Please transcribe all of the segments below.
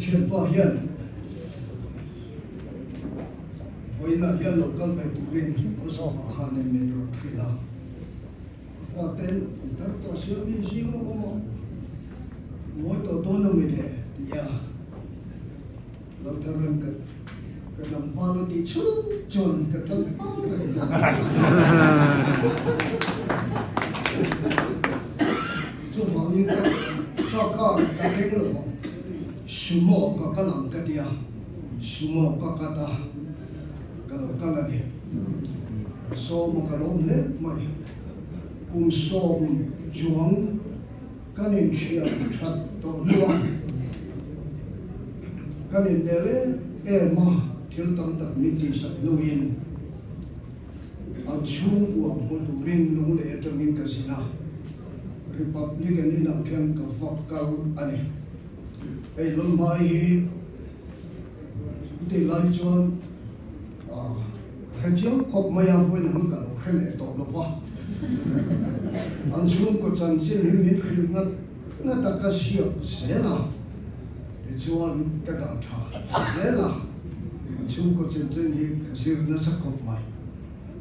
chuyện bao hiền với là hiền lộc căn phải tụ riêng có sao mà khăn nên mình rồi thì là và tên tất cả sự mình gì cũng có mỗi tổ tôn nó mình để thì lâu theo rằng cái làm pha nó thì chút chọn cái làm pha chút vào như cái cho cái người mà sumo cái làm cái dia sumo cái ta cái là gì so một cái lồng nếp mày cùng so chuông cái nên chia thật tổ luôn cái nên để em mà thiếu tâm tập mình đi sắp nuôi anh chung của một tụ riêng luôn để cho mình cái gì nào Republic anh nào khen cái pháp cao anh ấy lần mai thì lại cho khai chiếu khóc mày áo với nó cả khai lệ tổ nó vào anh chung của chân xin hiến miễn khi ngắt ta cái siêu sẽ là để cho anh cái đạo trà sẽ là chung của chân chân hi cái siêu nó sắc khóc mày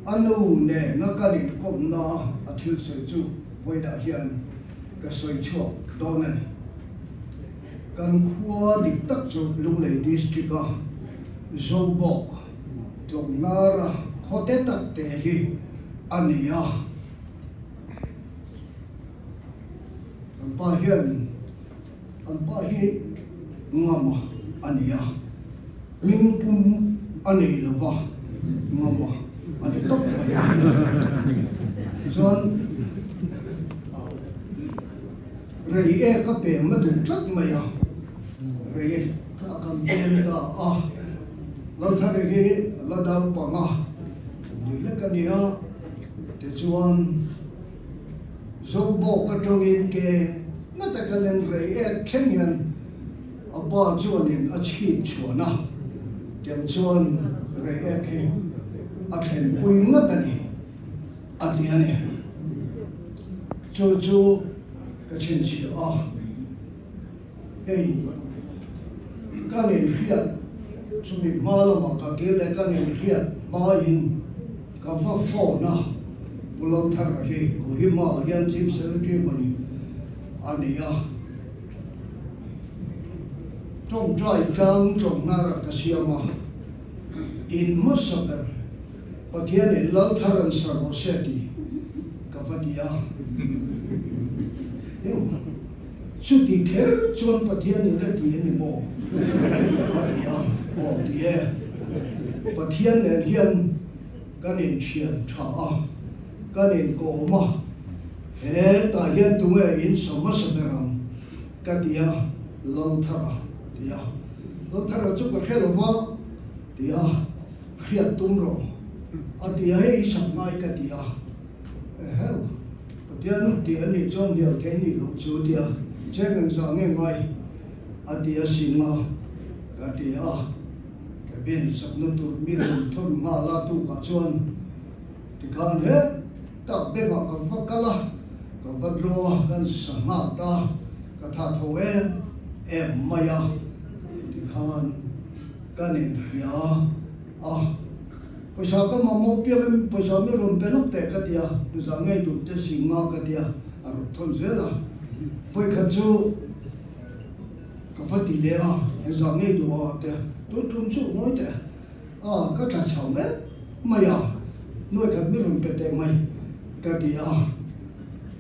anh u nè nó cái định cũng nó thiếu sợi chu với đạo hiền cái sợi chuột đó này căn khu địch tắc cho lung lệ district dâu bọc trong nara khó tết tắc tệ hi anh ba hiền anh ba hi ngam anh minh pum anh là va ngam anh tóc mày cho rầy cái bể mà đủ chất mày rầy ta cầm tiền ta lâu thay cái lâu đầu bằng như là cái này để cho dấu bộ cái trong in cái nó ta cái lên rầy khen nhận bao cho nên chìm chuồn tiền cho rầy cái khen bùi ngất này tiền này cho cái chuyện gì hey cái này hiện chúng mình mà cái này cái này hiện mà in cái pháp phổ na bulan thar cái của hiểm hiện chim sẽ đi mà anh ấy trong trái trăng trong nara cái gì mà in mất sạch và thiên này lâu thar anh sao có sẽ đi cái vật gì chút thì thế chọn bát thiên này là tiền mồ bát thiên này hiện cái nền tiền trả cái nền cổ mà ta hiện tụi mình in sớm sớm rằng cái gì lâu thara chút cái khéo vào thì hiện tụm rồi thì hay sắm ngay cái gì tiền này cho nhiều cái này lúc chú tiền chế ngân rõ nghe ngay tiền xin mà cái tiền cái bên sắp nó tụt miền thôn mà la tu cả chôn thì còn hết đặc biệt là cái vật cái là cái vật rô cái sản mát ta cái thà thầu em mày thì còn cái này rồi Pesa ka mamo pia pesa me rom pe nok te ka tia tu za ngai tu te singa ka tia ar thon zela foi kha chu ka fati le e za ngai tu te tu chu noi te ka cha chao me ma ya noi ka me rom pe te mai ka tia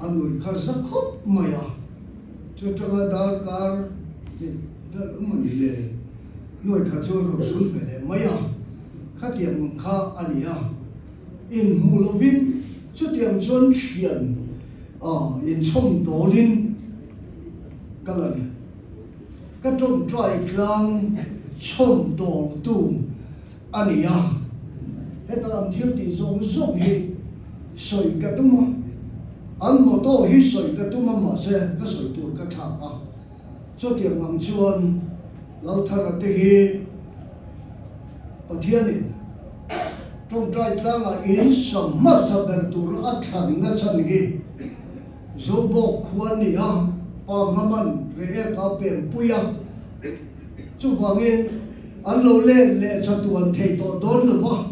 anui kha za khop ma ya chu tanga dar kar ni da mani le noi kha chu ro chul ve le ma ya khát tiền khá anh in mù lô vin chút tiền chuyên chuyển in trong tổ linh cái này cái trong trái trăng trong tổ tu anh hết ta làm thiếu thì giống hi sợi cái tôm mà anh một tô hi sợi cái tôm mà sẽ cái sợi tu cái thằng chút tiền làm chuyên lâu thà ra hi bát thiên này trong trái trăng in sớm mất sắp bền tur thành ngắt chân gì dấu bộ khuôn này pa ngaman re ka pem puya chú vàng em anh lâu lên lệ cho tuần thầy tổ đón được vợ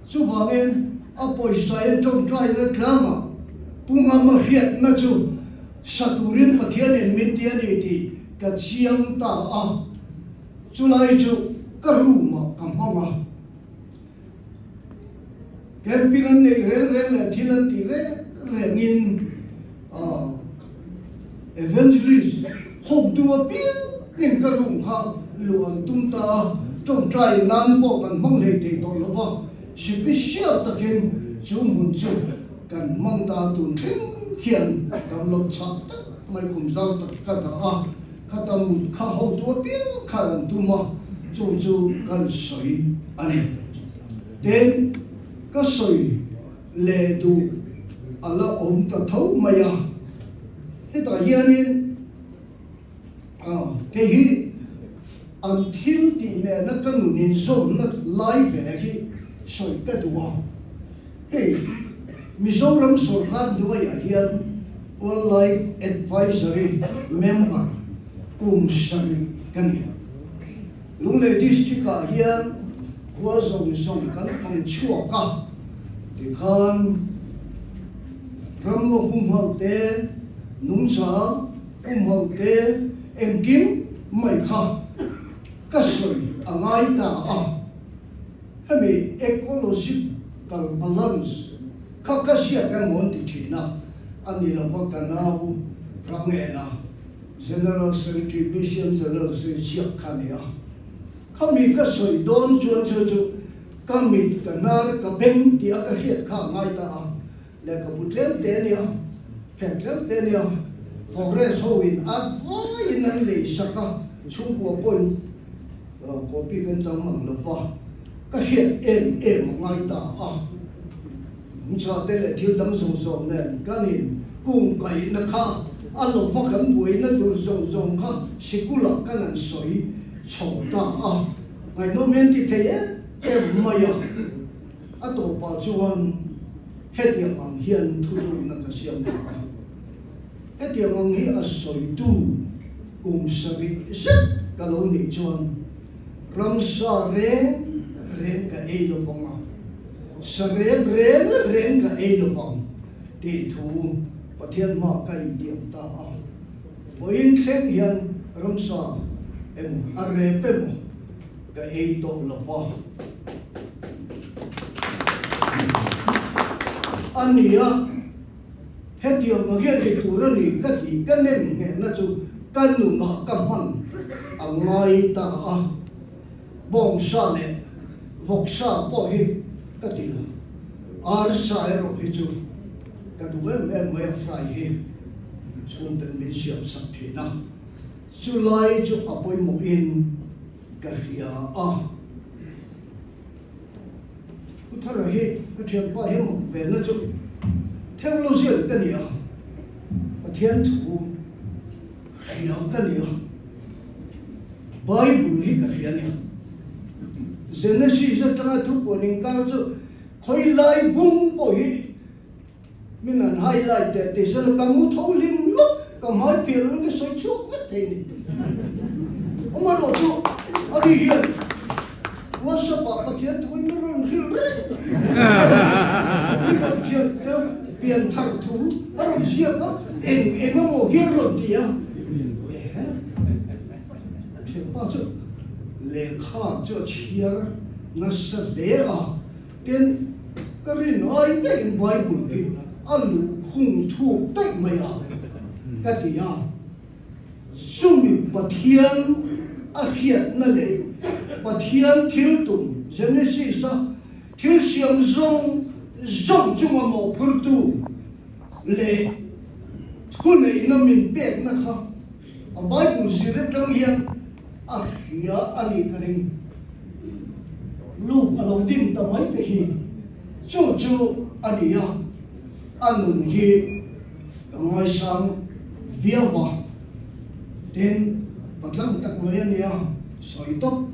chú vàng em anh bồi say trong trai nó khám à bung ama hiệt na chú saturin pathian en mitian eti ka chiang ta a chú lai chú ka ruma kamanga camping an nei rel la thilan ti re ngin evangelist hom tu a pin in ka rum kha luan tum ta trong trai nan po kan mong le te to lo ba special takin chú mun chú kan mong ta tun thing khian kam lo chak mai kum zau ta ka ta a ka ta mun kha ho tu a pin kha tu ma chú kan soi ani ten ka soi le du ala om ta thau maya he ta hianin ke hi until ti ne na kan nunin som na live hi soi ka duwa hey Mizoram Sarkar duwa ya hian All Life Advisory Member sari kani lungle district ka hian kwa zong kan phang chua ka ti khan ramo humhal te nungcha humhal te engkim mai kha ka soi angai ta a hemi ecological balance ka sia kan mon ti thina ani la wa kanau rangena general secretary bishop general secretary khania kami ka soi don chu kami kanar ka beng ti a hiet kha ngai ta le ka putlem te nia phetlem te nia forest ho in avoi nan le saka chu ko pon ko pi kan chang mang lo fa ka hiet em ngai ta a cha te le thiu dang song nen kanin kung kai na kha alo fa kan bui na tur zong kha sikula kanan soi chota a ngai no men ti the em maya ato pa chuan hetiang ang hian thu na ka siam ta hetiang ang hi a soi tu kum sari set ka lo ni chuan ramsa ren ka e lo ponga sare ren ka e lo pong ti thu pathian ma ka indiam ta a voin khem hian ramsa em are pe mo ka e to lo fa ania hetio ma ge de turani ka ki kanem nge na chu kanu na kamhan angai ta a bong sa le vok sa po hi ka ti lo ar sa ro hi chu ka du em mai frai hi chun ten mi siam sak thi na July chu apoi mo in karia a uthara hi pathian pa hi mo ve na chu theologian ka ni a pathian thu hiam ka ni a bible hi ka hian ni Genesis atanga thu po ning ka chu khoi lai bung po hi minan highlight te se no kamu tholim lo kamai pil ng so chu vet ni omaro chu ari hian wasa pa pathian thui meron hil re ni ka chian te pian thar thu aro chia ka en mo hero tia thiam pa chu le kha chu chia na sa le a ten karin ai te in bible ki alu hung thu tai maya katia sumi pathian a hiat na le pathian thil tum Genesis ta thil siam zong chunga mo phurtu le thunei na min pek na kha a bible sirep tang hian a hia ani karing lu along tim ta mai te hi chu ania anun hi ngai sang viava ten patlang tak maya nia soitop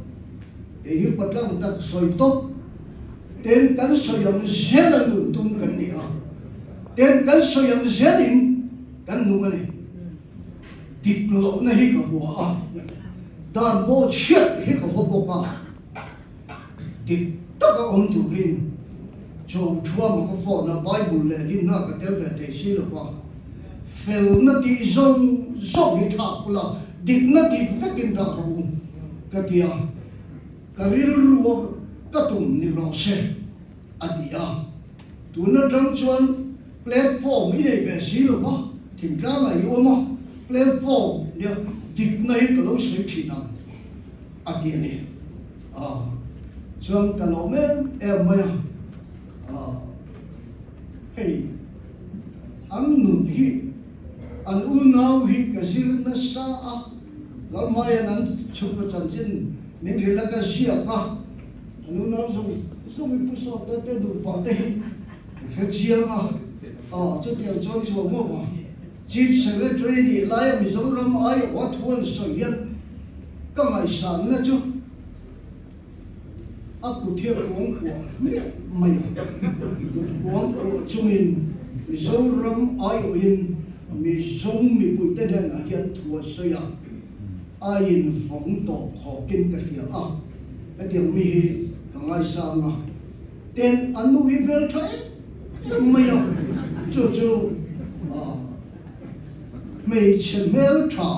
e hi patlang tak soitop ten kan soyang zelan tum kan nia ten kan soyang zelin kan nungane diklo na hi ka huwa đàn bộ chết hết cả hộp bọc bà thì tất cả ông chủ rin chồng chua mà có phổ là Bible lệ đi nào cái tiêu về thế xí là qua phèo nó thì rong rong đi thảo là địch nó thì phát kinh thảo không cái kia cái riêng ruộng cái tụm ni rong xe anh đi à tụi nó trắng chuan platform ý này về xí là qua thì cái này yêu mà platform nhá địch này cái lối sẽ chỉ nằm anh đi này à chuan cái lối em mày hey anh nụ hi anh u nào hi cái gì nó sa à rồi mai anh chụp cái chân chân mình hiểu là cái gì à anh u nào dùng cái số để đủ bảo thế cái gì à cho tiền cho chỗ mà chief secretary đi lại mình dùng ram ai what one so hiện cái ngày sáng nữa chứ aku thiệt uống của mày uống của chúng mình dùng ram ai in mình dùng mình bụi tên là hiện thua sợi ai in phóng tổ khó kinh cái gì cái tiếng mi cái ngày sáng mà tên anh nuôi về trái mày chú mày chân mèo trà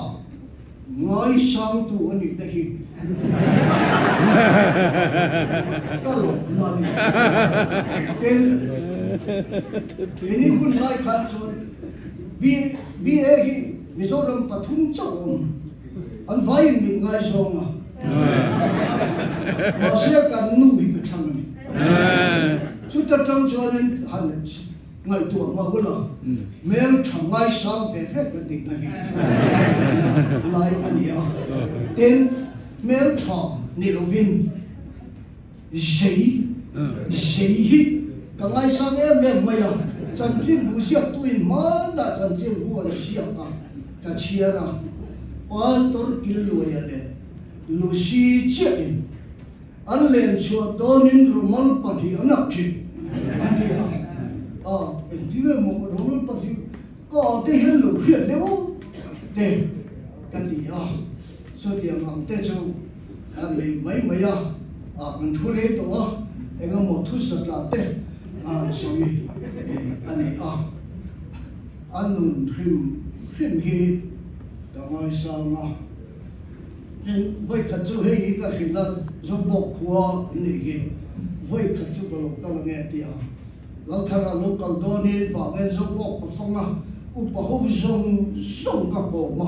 ngày sáng tu anh đi đây cái lỗ này tên ini pun lai kan so bi hi Mizoram Pathum chom an vai min ngai song ma sia kan nu hi ka thang ni chu ta tang cho nên han ngai tu ma wala mel thang ngai sang fe fe ka dik na hi lai an ya ten mel thang ni lovin dây hi cái ngày sáng em mày à chân chim bù xiết tụi má đã chân chim bù ăn xiết cái chia ra pastor kilo ya le lucy chein an len chua donin romal pati anak chi anh em tiếc một romal pati có thể hiện lục hiện leo để cái gì số tiền hàng tết châu anh mình mấy mình thu lấy tổ em có một thứ sạch là tết rồi anh ấy anh luôn him hi cái ngày sáng mà nên với khách du hay cái gì là do bọc khóa này gì với khách du cái lúc đó nghe tiếng lão thằng là lúc còn đó nên vào bên do bọc cái phong upahu song các bộ mà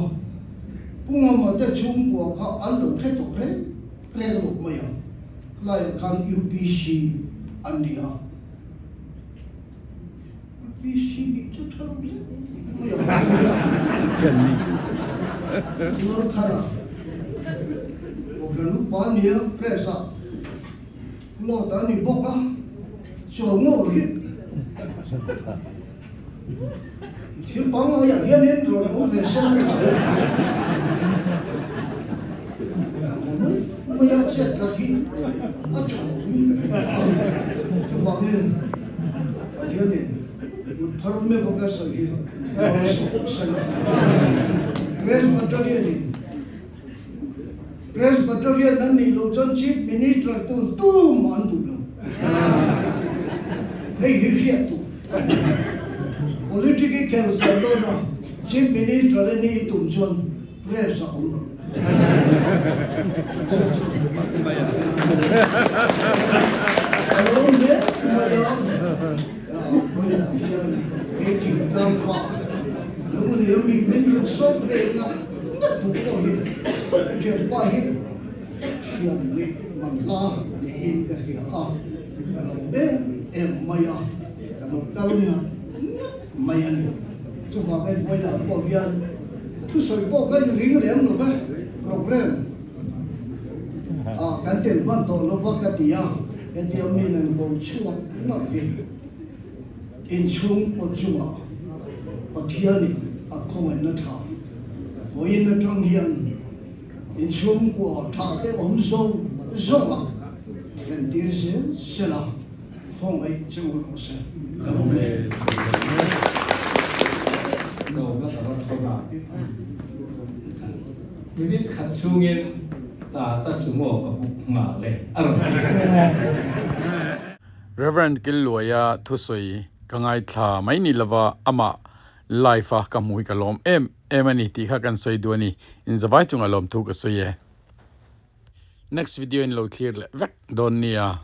bung mà tới chung của họ anh lúc hết tục hết hết lúc mày lại khang UPC anh đi UPC bị chút thằng gì nó thằng một lần lúc bán nhiều presa lo ta ni bốc cho ngô hết thiếu bóng nó dạng yên đến rồi cũng về sân bây giờ chết là thì ở chỗ cho vào lên thiếu này một phần mấy cái sở hữu sân Grace Battalion dan ni lo John Chief Minister tu man tu lo hey hiya tu political council do na Chief Minister ni tum John press on hello ne cái chuyện tam qua lúc này mình được sốt về nó rất thú vị chuyện qua hết chuyện này bằng la để in cái gì kalau em mày kalau tahu na mày này cho vào cái voi là bỏ viên thứ soi bỏ cái ring lem nó phải program cái tiền văn tổ nó vào cái tiền cái tiền mình là bộ chuột nó đi in chung ở chuột ở thiên này không phải nó thảo với nó trong hiện in chung của thảo cái ống sông rộng hiện tiền sẽ là không phải chung của sẽ mình biết khẩn trương ตาตาสุโมกับบุกมาเลยอร่อย Reverend Killoya Thusoi Kangai Tha Maini Lava Ama Life Kamui Kalom Emani Ti Khakan Soi Duani in Zawai Chung Alom Thu Ka Soye. Next video in Lo Clear Vek Don Nia